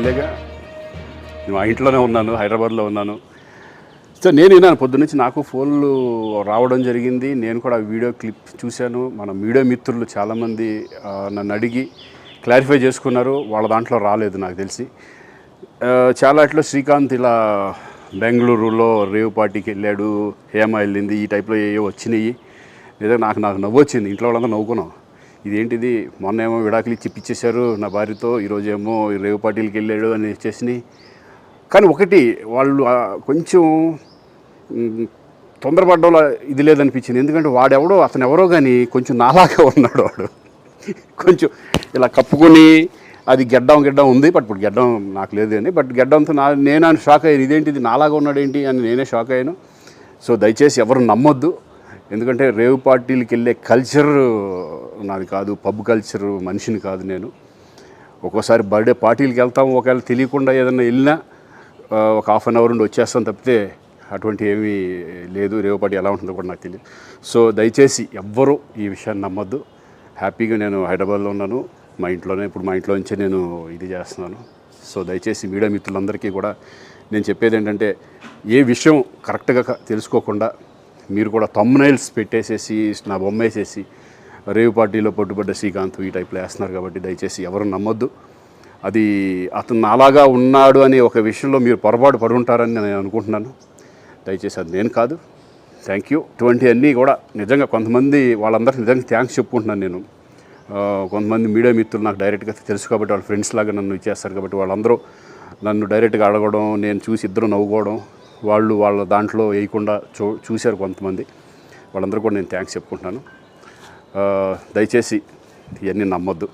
ఎమ్మెల్యేగా మా ఇంట్లోనే ఉన్నాను, హైదరాబాద్లో ఉన్నాను. సో నేను విన్నాను పొద్దున్నుంచి, నాకు ఫోన్లు రావడం జరిగింది. నేను కూడా వీడియో క్లిప్ చూశాను. మన మీడియా మిత్రులు చాలామంది నన్ను అడిగి క్లారిఫై చేసుకున్నారు. వాళ్ళ దాంట్లో రాలేదు నాకు తెలిసి. చాలా అట్లా శ్రీకాంత్ ఇలా బెంగళూరులో రేవ్ పార్టీకి వెళ్ళాడు, హేమ వెళ్ళింది, ఈ టైప్లో ఏవో వచ్చినాయి. లేదా నాకు నవ్వు వచ్చింది. ఇంట్లో వాళ్ళందరూ నవ్వుకున్నాం. ఇదేంటిది, మొన్న ఏమో విడాకులు ఇచ్చి పిచ్చేశారు నా భార్యతో, ఈరోజేమో రేవ్ పార్టీలకి వెళ్ళాడు అని వచ్చేసినాయి. కానీ ఒకటి వాళ్ళు కొంచెం తొందరపడ్డంలో ఇది లేదనిపించింది. ఎందుకంటే అతను ఎవరో కానీ కొంచెం నాలాగా ఉన్నాడు. వాడు కొంచెం ఇలా కప్పుకొని, అది గెడ్డం ఉంది, బట్ ఇప్పుడు గెడ్డం నాకు లేదు అని, బట్ గెడ్డంతో నేను షాక్ అయ్యాను. ఇదేంటిది నాలాగా ఉన్నాడు ఏంటి అని నేనే షాక్ అయ్యాను. సో దయచేసి ఎవరు నమ్మొద్దు. ఎందుకంటే రేవ్ పార్టీలకి వెళ్ళే కల్చర్ నాది కాదు, పబ్ కల్చర్ మనిషిని కాదు నేను. ఒక్కోసారి బర్త్డే పార్టీలకి వెళ్తాము, ఒకవేళ తెలియకుండా ఏదైనా వెళ్ళినా ఒక హాఫ్ అన్ అవర్ నుండి వచ్చేస్తాను తప్పితే అటువంటి ఏమీ లేదు. రేవ్ పార్టీ ఎలా ఉంటుందో కూడా నాకు తెలియదు. సో దయచేసి ఎవ్వరూ ఈ విషయాన్ని నమ్మొద్దు. హ్యాపీగా నేను హైదరాబాద్లో ఉన్నాను, మా ఇంట్లోనే. ఇప్పుడు మా ఇంట్లో నుంచే నేను ఇది చేస్తున్నాను. సో దయచేసి మీడియా మిత్రులందరికీ కూడా నేను చెప్పేది ఏంటంటే, ఏ విషయం కరెక్ట్గా తెలుసుకోకుండా మీరు కూడా థంబ్నైల్స్ పెట్టేసేసి నా బొమ్మ వేసేసి రేవ్ పార్టీలో పట్టుబడ్డ శ్రీకాంత్ ఈ టైప్లో వేస్తున్నారు. కాబట్టి దయచేసి ఎవరు నమ్మొద్దు. అది అతను అలాగా ఉన్నాడు అనే ఒక విషయంలో మీరు పొరపాటు పడుంటారని నేను అనుకుంటున్నాను. దయచేసి అది నేను కాదు. Thank you. ఇటువంటి అన్నీ కూడా నిజంగా కొంతమంది వాళ్ళందరికీ నిజంగా థ్యాంక్స్ చెప్పుకుంటున్నాను నేను. కొంతమంది మీడియా మిత్రులు నాకు డైరెక్ట్గా తెలుసు కాబట్టి, వాళ్ళ ఫ్రెండ్స్ లాగా నన్ను ఇచ్చేస్తారు కాబట్టి, వాళ్ళందరూ నన్ను డైరెక్ట్గా అడగడం, నేను చూసి ఇద్దరు నవ్వుకోవడం, వాళ్ళ దాంట్లో వేయకుండా చూశారు కొంతమంది. వాళ్ళందరూ కూడా నేను థ్యాంక్స్ చెప్పుకుంటున్నాను. దయచేసి ఇవన్నీ నమ్మొద్దు.